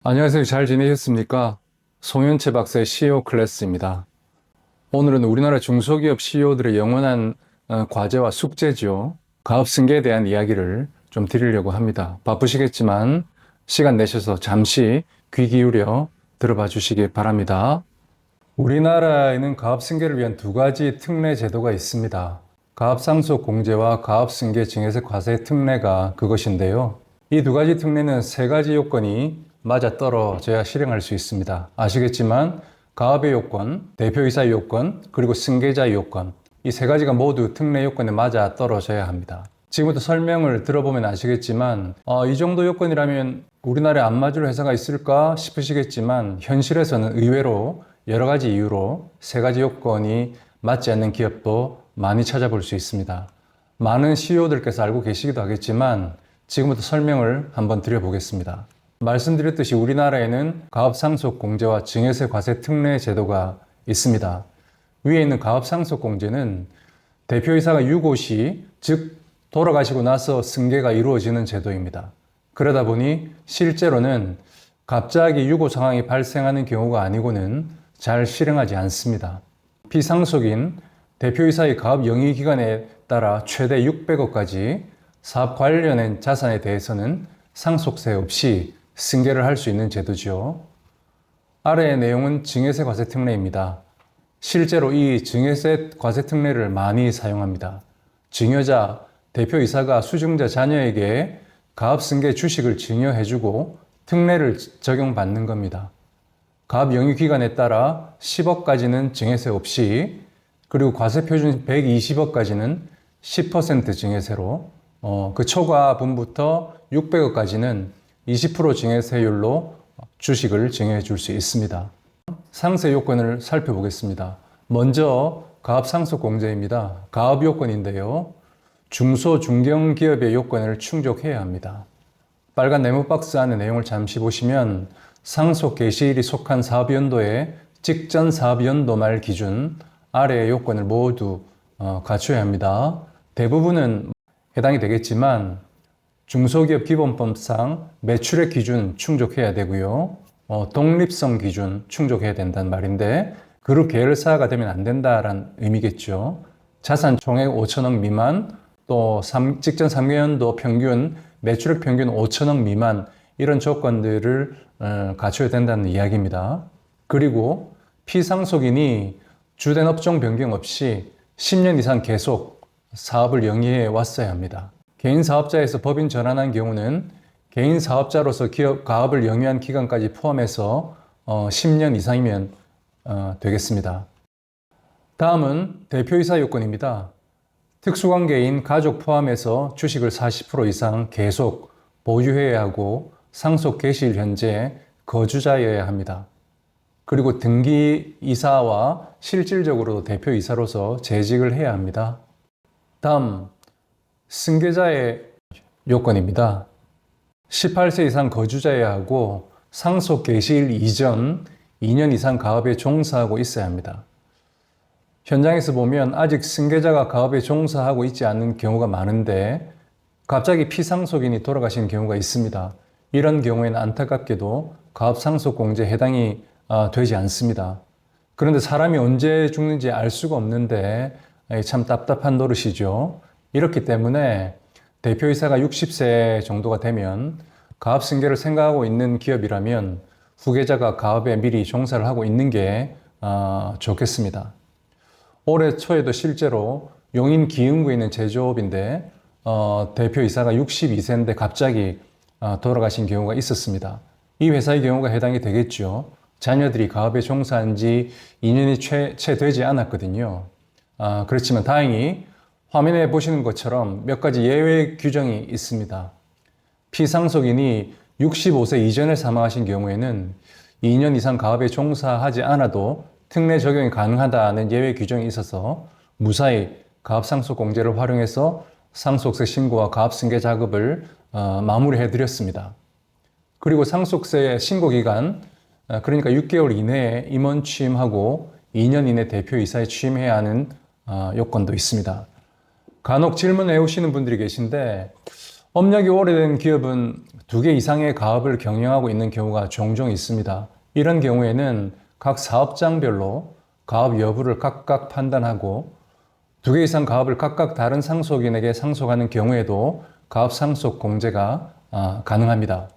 안녕하세요. 잘 지내셨습니까? 송현채 박사의 CEO 클래스입니다. 오늘은 우리나라 중소기업 CEO들의 영원한 과제와 숙제죠. 가업승계에 대한 이야기를 좀 드리려고 합니다. 바쁘시겠지만 시간 내셔서 잠시 귀 기울여 들어봐 주시기 바랍니다. 우리나라에는 가업승계를 위한 두 가지 특례 제도가 있습니다. 가업상속 공제와 가업승계 증여세 과세 특례가 그것인데요. 이 두 가지 특례는 세 가지 요건이 맞아떨어져야 실행할 수 있습니다. 아시겠지만 가업의 요건, 대표이사의 요건, 그리고 승계자의 요건, 이 세 가지가 모두 특례 요건에 맞아떨어져야 합니다. 지금부터 설명을 들어보면 아시겠지만 이 정도 요건이라면 우리나라에 안 맞을 회사가 있을까 싶으시겠지만 현실에서는 의외로 여러 가지 이유로 세 가지 요건이 맞지 않는 기업도 많이 찾아볼 수 있습니다. 많은 CEO들께서 알고 계시기도 하겠지만 지금부터 설명을 한번 드려보겠습니다. 말씀드렸듯이 우리나라에는 가업상속공제와 증여세 과세 특례 제도가 있습니다. 위에 있는 가업상속공제는 대표이사가 유고 시, 즉 돌아가시고 나서 승계가 이루어지는 제도입니다. 그러다 보니 실제로는 갑자기 유고 상황이 발생하는 경우가 아니고는 잘 실행하지 않습니다. 피상속인 대표이사의 가업 영위 기간에 따라 최대 600억까지 사업 관련된 자산에 대해서는 상속세 없이 승계를 할 수 있는 제도죠. 아래의 내용은 증여세 과세 특례입니다. 실제로 이 증여세 과세 특례를 많이 사용합니다. 증여자, 대표이사가 수증자 자녀에게 가업승계 주식을 증여해주고 특례를 적용받는 겁니다. 가업 영위 기간에 따라 10억까지는 증여세 없이, 그리고 과세표준 120억까지는 10% 증여세로, 그 초과분부터 600억까지는 20% 증여세율로 주식을 증여해 줄 수 있습니다. 상세 요건을 살펴보겠습니다. 먼저 가업상속공제입니다. 가업 요건인데요. 중소, 중견기업의 요건을 충족해야 합니다. 빨간 네모 박스 안의 내용을 잠시 보시면 상속 개시일이 속한 사업연도의 직전 사업연도 말 기준 아래의 요건을 모두 갖춰야 합니다. 대부분은 해당이 되겠지만 중소기업 기본법상 매출액 기준 충족해야 되고요. 독립성 기준 충족해야 된다는 말인데 그룹 계열사가 되면 안 된다라는 의미겠죠. 자산 총액 5천억 미만, 또 직전 3개년도 평균 매출액 평균 5천억 미만, 이런 조건들을 갖춰야 된다는 이야기입니다. 그리고 피상속인이 주된 업종 변경 없이 10년 이상 계속 사업을 영위해 왔어야 합니다. 개인 사업자에서 법인 전환한 경우는 개인 사업자로서 기업 가업을 영위한 기간까지 포함해서 10년 이상이면 되겠습니다. 다음은 대표이사 요건입니다. 특수관계인 가족 포함해서 주식을 40% 이상 계속 보유해야 하고 상속 개시일 현재 거주자여야 합니다. 그리고 등기이사와 실질적으로 대표이사로서 재직을 해야 합니다. 다음, 승계자의 요건입니다. 18세 이상 거주자여야 하고 상속 개시일 이전 2년 이상 가업에 종사하고 있어야 합니다. 현장에서 보면 아직 승계자가 가업에 종사하고 있지 않는 경우가 많은데 갑자기 피상속인이 돌아가신 경우가 있습니다. 이런 경우에는 안타깝게도 가업상속공제에 해당이 되지 않습니다. 그런데 사람이 언제 죽는지 알 수가 없는데 참 답답한 노릇이죠. 이렇기 때문에 대표이사가 60세 정도가 되면 가업승계를 생각하고 있는 기업이라면 후계자가 가업에 미리 종사를 하고 있는 게 좋겠습니다. 올해 초에도 실제로 용인 기흥구에 있는 제조업인데 대표이사가 62세인데 갑자기 돌아가신 경우가 있었습니다. 이 회사의 경우가 해당이 되겠죠. 자녀들이 가업에 종사한 지 2년이 채 되지 않았거든요. 그렇지만 다행히 화면에 보시는 것처럼 몇 가지 예외 규정이 있습니다. 피상속인이 65세 이전에 사망하신 경우에는 2년 이상 가업에 종사하지 않아도 특례 적용이 가능하다는 예외 규정이 있어서 무사히 가업상속공제를 활용해서 상속세 신고와 가업승계 작업을 마무리해 드렸습니다. 그리고 상속세 신고기간, 그러니까 6개월 이내에 임원 취임하고 2년 이내 대표이사에 취임해야 하는 요건도 있습니다. 간혹 질문해 오시는 분들이 계신데 업력이 오래된 기업은 두 개 이상의 가업을 경영하고 있는 경우가 종종 있습니다. 이런 경우에는 각 사업장별로 가업 여부를 각각 판단하고 두 개 이상 가업을 각각 다른 상속인에게 상속하는 경우에도 가업 상속 공제가 가능합니다.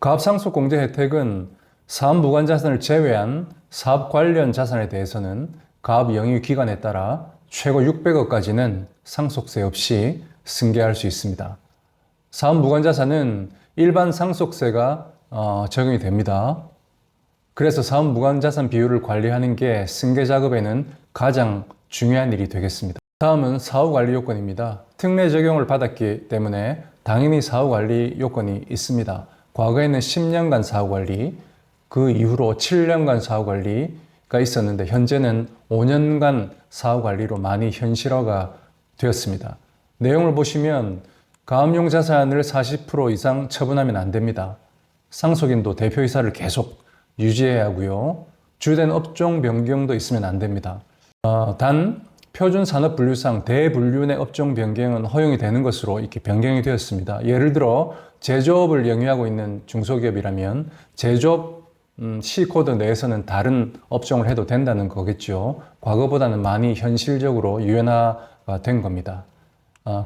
가업 상속 공제 혜택은 사업 무관 자산을 제외한 사업 관련 자산에 대해서는 가업 영위 기간에 따라 최고 600억까지는 상속세 없이 승계할 수 있습니다. 사업 무관 자산은 일반 상속세가 적용이 됩니다. 그래서 사업 무관 자산 비율을 관리하는 게 승계 작업에는 가장 중요한 일이 되겠습니다. 다음은 사후관리 요건입니다. 특례 적용을 받았기 때문에 당연히 사후관리 요건이 있습니다. 과거에는 10년간 사후관리, 그 이후로 7년간 사후관리가 있었는데 현재는 5년간 사후관리로 많이 현실화가 되었습니다. 내용을 보시면 가압용 자산을 40% 이상 처분하면 안 됩니다. 상속인도 대표이사를 계속 유지해야 하고요. 주된 업종 변경도 있으면 안 됩니다. 단 표준산업분류상 대분류 내 업종 변경은 허용이 되는 것으로 이렇게 변경이 되었습니다. 예를 들어 제조업을 영위하고 있는 중소기업이라면 제조업 C코드 내에서는 다른 업종을 해도 된다는 거겠죠. 과거보다는 많이 현실적으로 유연화가 된 겁니다.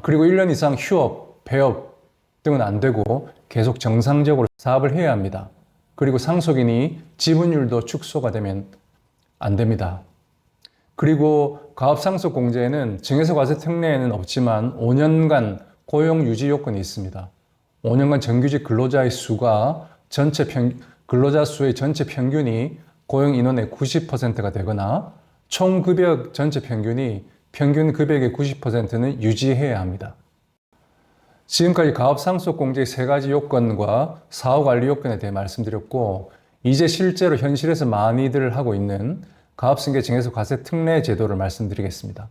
그리고 1년 이상 휴업, 폐업 등은 안 되고 계속 정상적으로 사업을 해야 합니다. 그리고 상속인이 지분율도 축소가 되면 안 됩니다. 그리고 가업상속 공제에는 증여세 과세 특례에는 없지만 5년간 고용 유지 요건이 있습니다. 5년간 정규직 근로자의 수가 근로자 수의 전체 평균이 고용 인원의 90%가 되거나 총 급여 전체 평균이 평균 급여의 90%는 유지해야 합니다. 지금까지 가업상속 공제의 세 가지 요건과 사후관리 요건에 대해 말씀드렸고, 이제 실제로 현실에서 많이들 하고 있는 가업승계 증여세 과세 특례 제도를 말씀드리겠습니다.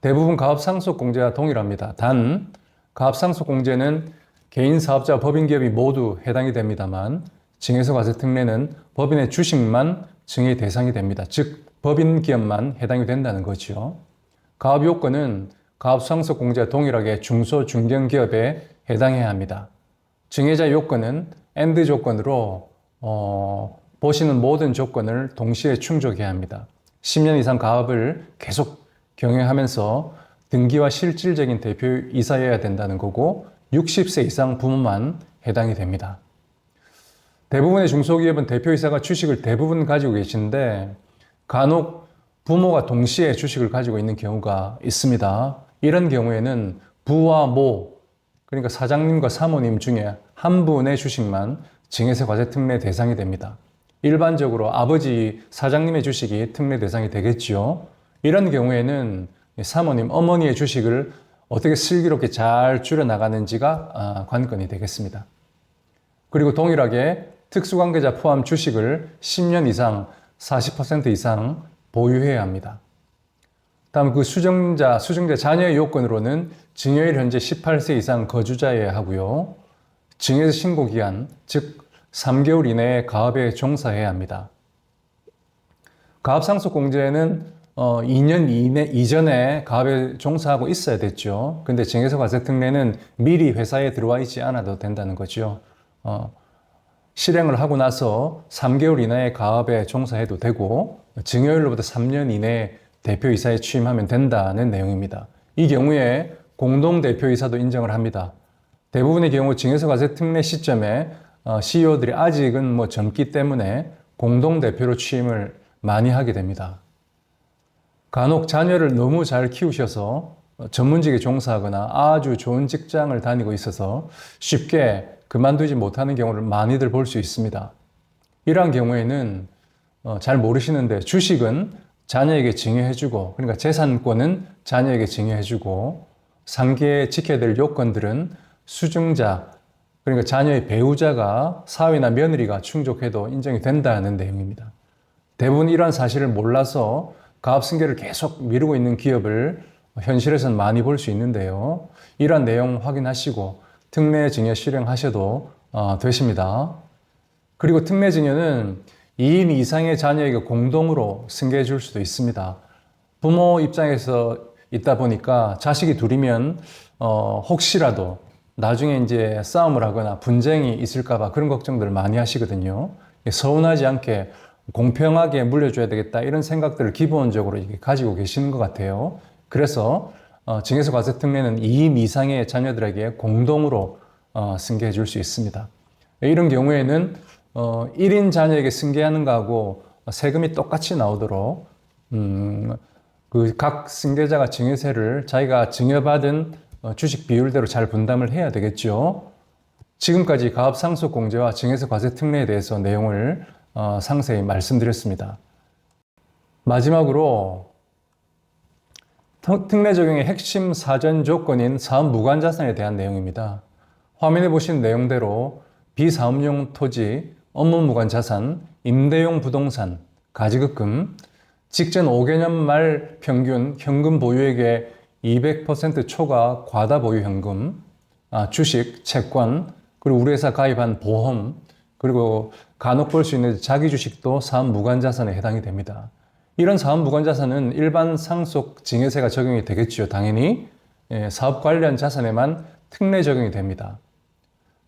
대부분 가업상속 공제와 동일합니다. 단 가업상속 공제는 개인 사업자와 법인 기업이 모두 해당이 됩니다만 증여세 과세 특례는 법인의 주식만 증여 대상이 됩니다. 즉 법인 기업만 해당이 된다는 거죠. 가업 요건은 가업상속 공제와 동일하게 중소 중견기업에 해당해야 합니다. 증여자 요건은 AND 조건으로 보시는 모든 조건을 동시에 충족해야 합니다. 10년 이상 가업을 계속 경영하면서 등기와 실질적인 대표이사여야 된다는 거고 60세 이상 부모만 해당이 됩니다. 대부분의 중소기업은 대표이사가 주식을 대부분 가지고 계신데 간혹 부모가 동시에 주식을 가지고 있는 경우가 있습니다. 이런 경우에는 부와 모, 그러니까 사장님과 사모님 중에 한 분의 주식만 증여세 과세 특례 대상이 됩니다. 일반적으로 아버지 사장님의 주식이 특례 대상이 되겠죠. 이런 경우에는 사모님, 어머니의 주식을 어떻게 슬기롭게 잘 줄여나가는지가 관건이 되겠습니다. 그리고 동일하게 특수관계자 포함 주식을 10년 이상, 40% 이상 보유해야 합니다. 다음 수증자 자녀의 요건으로는 증여일 현재 18세 이상 거주자여야 하고요. 증여세 신고기한, 즉 3개월 이내에 가업에 종사해야 합니다. 가업상속 공제는 2년 이전에 가업에 종사하고 있어야 됐죠. 근데 증여세 과세 특례는 미리 회사에 들어와 있지 않아도 된다는 거죠. 실행을 하고 나서 3개월 이내에 가업에 종사해도 되고 증여일로부터 3년 이내에 대표이사에 취임하면 된다는 내용입니다. 이 경우에 공동대표이사도 인정을 합니다. 대부분의 경우 증여세 과세 특례 시점에 CEO들이 아직은 젊기 때문에 공동대표로 취임을 많이 하게 됩니다. 간혹 자녀를 너무 잘 키우셔서 전문직에 종사하거나 아주 좋은 직장을 다니고 있어서 쉽게 그만두지 못하는 경우를 많이들 볼 수 있습니다. 이러한 경우에는 잘 모르시는데 주식은 자녀에게 증여해주고, 그러니까 재산권은 자녀에게 증여해주고, 상기에 지켜야 될 요건들은 수증자, 그러니까 자녀의 배우자가 사위나 며느리가 충족해도 인정이 된다는 내용입니다. 대부분 이러한 사실을 몰라서 가업승계를 계속 미루고 있는 기업을 현실에서는 많이 볼 수 있는데요. 이러한 내용 확인하시고 특례 증여 실행하셔도 되십니다. 그리고 특례 증여는 2인 이상의 자녀에게 공동으로 승계해 줄 수도 있습니다. 부모 입장에서 있다 보니까 자식이 둘이면 혹시라도 나중에 이제 싸움을 하거나 분쟁이 있을까봐 그런 걱정들을 많이 하시거든요. 서운하지 않게 공평하게 물려줘야 되겠다 이런 생각들을 기본적으로 이렇게 가지고 계시는 것 같아요. 그래서 증여세 과세 특례는 2인 이상의 자녀들에게 공동으로 승계해 줄 수 있습니다. 이런 경우에는 1인 자녀에게 승계하는 거하고 세금이 똑같이 나오도록 그 각 승계자가 증여세를 자기가 증여받은 주식 비율대로 잘 분담을 해야 되겠죠. 지금까지 가압상속공제와 증여세 과세 특례에 대해서 내용을 상세히 말씀드렸습니다. 마지막으로 특례 적용의 핵심 사전 조건인 사업 무관자산에 대한 내용입니다. 화면에 보신 내용대로 비사업용 토지, 업무 무관자산, 임대용 부동산, 가지급금, 직전 5개년 말 평균 현금 보유액의 200% 초과 과다 보유 현금, 주식, 채권, 그리고 우리 회사 가입한 보험, 그리고 간혹 볼 수 있는 자기 주식도 사업 무관자산에 해당이 됩니다. 이런 사업 무관자산은 일반 상속 증여세가 적용이 되겠죠. 당연히 사업 관련 자산에만 특례 적용이 됩니다.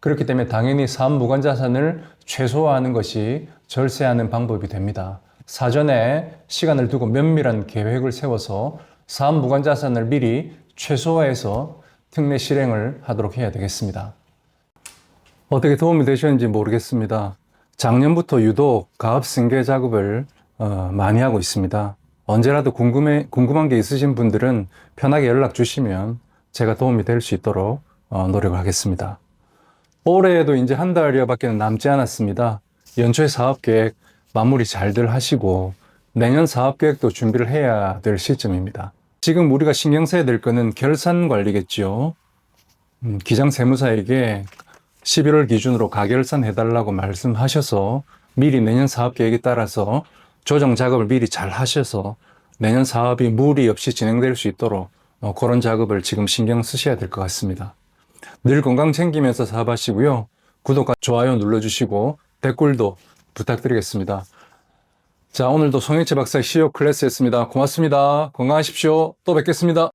그렇기 때문에 당연히 사업 무관자산을 최소화하는 것이 절세하는 방법이 됩니다. 사전에 시간을 두고 면밀한 계획을 세워서 사업 무관자산을 미리 최소화해서 특례 실행을 하도록 해야 되겠습니다. 어떻게 도움이 되셨는지 모르겠습니다. 작년부터 유독 가압승계 작업을 많이 하고 있습니다. 언제라도 궁금한 게 있으신 분들은 편하게 연락 주시면 제가 도움이 될 수 있도록 노력을 하겠습니다. 올해에도 이제 한 달여밖에 남지 않았습니다. 연초에 사업계획 마무리 잘들 하시고 내년 사업계획도 준비를 해야 될 시점입니다. 지금 우리가 신경 써야 될 거는 결산 관리겠죠. 기장세무사에게 11월 기준으로 가결산 해달라고 말씀하셔서 미리 내년 사업계획에 따라서 조정 작업을 미리 잘 하셔서 내년 사업이 무리 없이 진행될 수 있도록 그런 작업을 지금 신경 쓰셔야 될 것 같습니다. 늘 건강 챙기면서 사업하시고요. 구독과 좋아요 눌러주시고 댓글도 부탁드리겠습니다. 자, 오늘도 송영채 박사의 CEO 클래스였습니다. 고맙습니다. 건강하십시오. 또 뵙겠습니다.